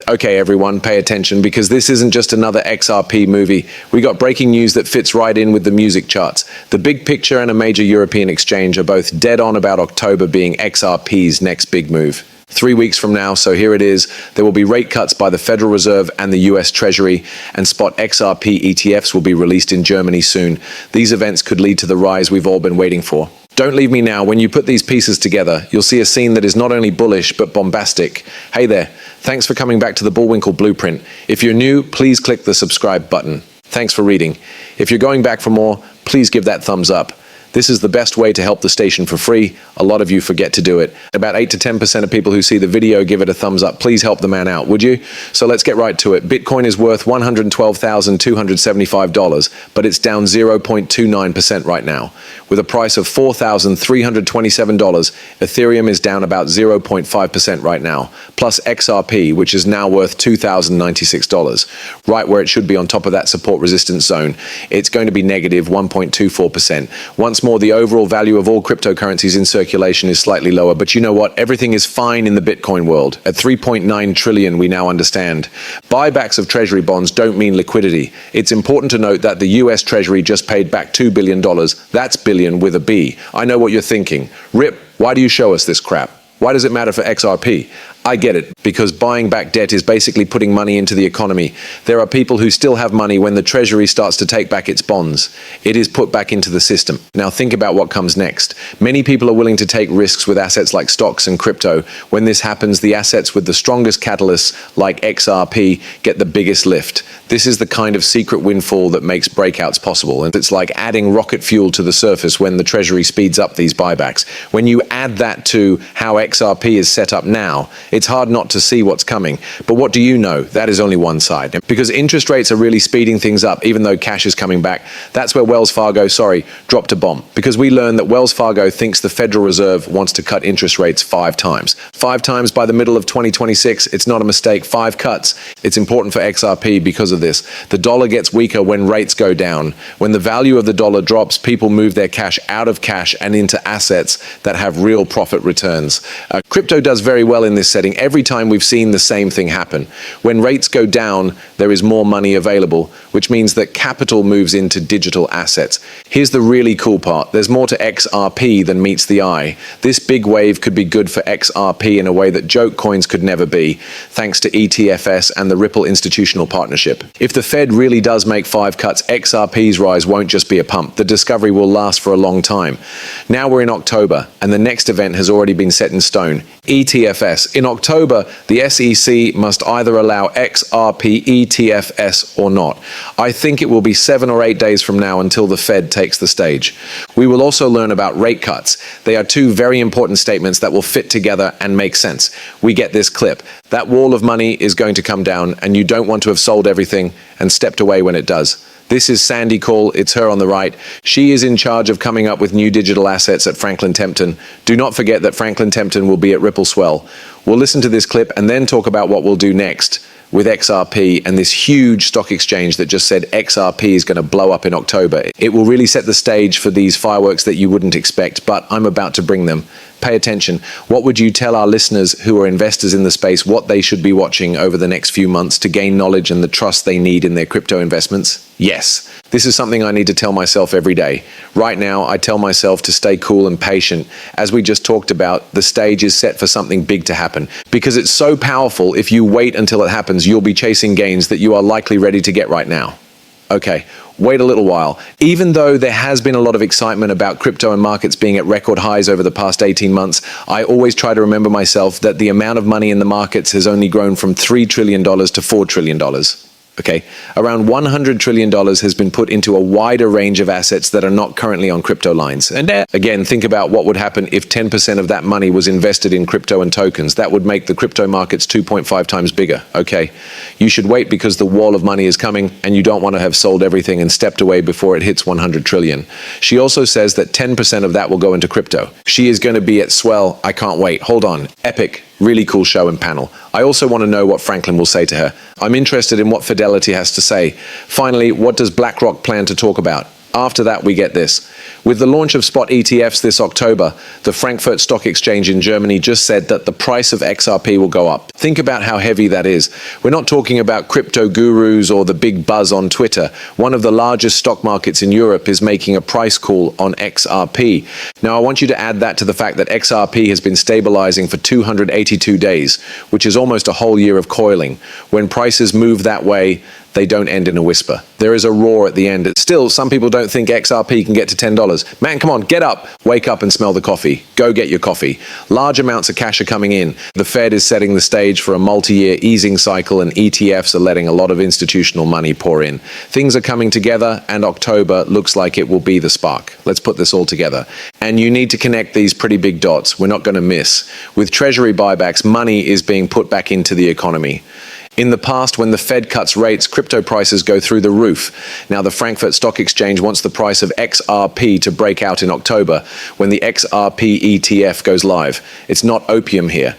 Okay, everyone, pay attention because this isn't just another XRP movie. We got breaking news that fits right in with the music charts. The big picture and a major European exchange are both dead on about October being XRP's next big move. 3 weeks from now, so here it is. There will be rate cuts by the Federal Reserve and the US Treasury, and spot XRP ETFs will be released in Germany soon. These events could lead to the rise we've all been waiting for. Don't leave me now. When you put these pieces together, you'll see a scene that is not only bullish, but bombastic. Hey there. Thanks for coming back to the Bullwinkle Blueprint. If you're new, please click the subscribe button. Thanks for reading. If you're going back for more, please give that thumbs up. This is the best way to help the station for free. A lot of you forget to do it. About 8 to 10% of people who see the video give it a thumbs up. Please help the man out, would you? So let's get right to it. Bitcoin is worth $112,275, but it's down 0.29% right now. With a price of $4,327, Ethereum is down about 0.5% right now, plus XRP, which is now worth $2,096, right where it should be on top of that support resistance zone. It's going to be negative 1.24%. Once more, the overall value of all cryptocurrencies in circulation is slightly lower, but you know what? Everything is fine in the Bitcoin world. At 3.9 trillion, we now understand. Buybacks of Treasury bonds don't mean liquidity. It's important to note that the US Treasury just paid back $2 billion. That's billion with a B. I know what you're thinking. Rip, why do you show us this crap? Why does it matter for XRP? I get it, because buying back debt is basically putting money into the economy. There are people who still have money when the Treasury starts to take back its bonds. It is put back into the system. Now think about what comes next. Many people are willing to take risks with assets like stocks and crypto. When this happens, the assets with the strongest catalysts, like XRP, get the biggest lift. This is the kind of secret windfall that makes breakouts possible, and it's like adding rocket fuel to the surface when the Treasury speeds up these buybacks. When you add that to how XRP is set up now, it's hard not to see what's coming. But what do you know? That is only one side. Because interest rates are really speeding things up, even though cash is coming back. That's where Wells Fargo, dropped a bomb. Because we learned that Wells Fargo thinks the Federal Reserve wants to cut interest rates 5 times. 5 times by the middle of 2026. It's not a mistake. 5 cuts. It's important for XRP because of this. The dollar gets weaker when rates go down. When the value of the dollar drops, people move their cash out of cash and into assets that have real profit returns. Crypto does very well in this setting. Every time we've seen the same thing happen. When rates go down, there is more money available, which means that capital moves into digital assets. Here's the really cool part. There's more to XRP than meets the eye. This big wave could be good for XRP in a way that joke coins could never be, thanks to ETFS and the Ripple institutional partnership. If the Fed really does make 5 cuts, XRP's rise won't just be a pump. The discovery will last for a long time. Now we're in October, and the next event has already been set in stone. ETFS. In October, the SEC must either allow XRP ETFS or not. I think it will be 7 or 8 days from now until the Fed takes the stage. We will also learn about rate cuts. They are 2 very important statements that will fit together and make sense. We get this clip. That wall of money is going to come down, and you don't want to have sold everything and stepped away when it does. This is Sandy Call. It's her on the right. She is in charge of coming up with new digital assets at Franklin Templeton. Do not forget that Franklin Templeton will be at Ripple Swell. We'll listen to this clip and then talk about what we'll do next with XRP and this huge stock exchange that just said XRP is going to blow up in October. It will really set the stage for these fireworks that you wouldn't expect, but I'm about to bring them. Pay attention. What would you tell our listeners who are investors in the space what they should be watching over the next few months to gain knowledge and the trust they need in their crypto investments? Yes, this is something I need to tell myself every day. Right now, I tell myself to stay cool and patient. As we just talked about, the stage is set for something big to happen. Because it's so powerful, if you wait until it happens, you'll be chasing gains that you are likely ready to get right now. Okay, wait a little while. Even though there has been a lot of excitement about crypto and markets being at record highs over the past 18 months, I always try to remember myself that the amount of money in the markets has only grown from $3 trillion to $4 trillion. Okay, around $100 trillion has been put into a wider range of assets that are not currently on crypto lines. And again, think about what would happen if 10% of that money was invested in crypto and tokens. That would make the crypto markets 2.5 times bigger. Okay, you should wait because the wall of money is coming and you don't want to have sold everything and stepped away before it hits 100 trillion. She also says that 10% of that will go into crypto. She is going to be at Swell. I can't wait. Hold on. Epic. Really cool show and panel. I also want to know what Franklin will say to her. I'm interested in what Fidelity has to say. Finally, what does BlackRock plan to talk about? After that, we get this. With the launch of spot ETFs this October, the Frankfurt Stock Exchange in Germany just said that the price of XRP will go up. Think about how heavy that is. We're not talking about crypto gurus or the big buzz on Twitter. One of the largest stock markets in Europe is making a price call on XRP. Now, I want you to add that to the fact that XRP has been stabilizing for 282 days, which is almost a whole year of coiling. When prices move that way, they don't end in a whisper. There is a roar at the end. Still, some people don't think XRP can get to $10. Man, come on, get up, wake up and smell the coffee. Go get your coffee. Large amounts of cash are coming in. The Fed is setting the stage for a multi-year easing cycle, and ETFs are letting a lot of institutional money pour in. Things are coming together, and October looks like it will be the spark. Let's put this all together. And you need to connect these pretty big dots. We're not going to miss. With Treasury buybacks, money is being put back into the economy. In the past, when the Fed cuts rates, crypto prices go through the roof. Now, the Frankfurt Stock Exchange wants the price of XRP to break out in October when the XRP ETF goes live. It's not opium here.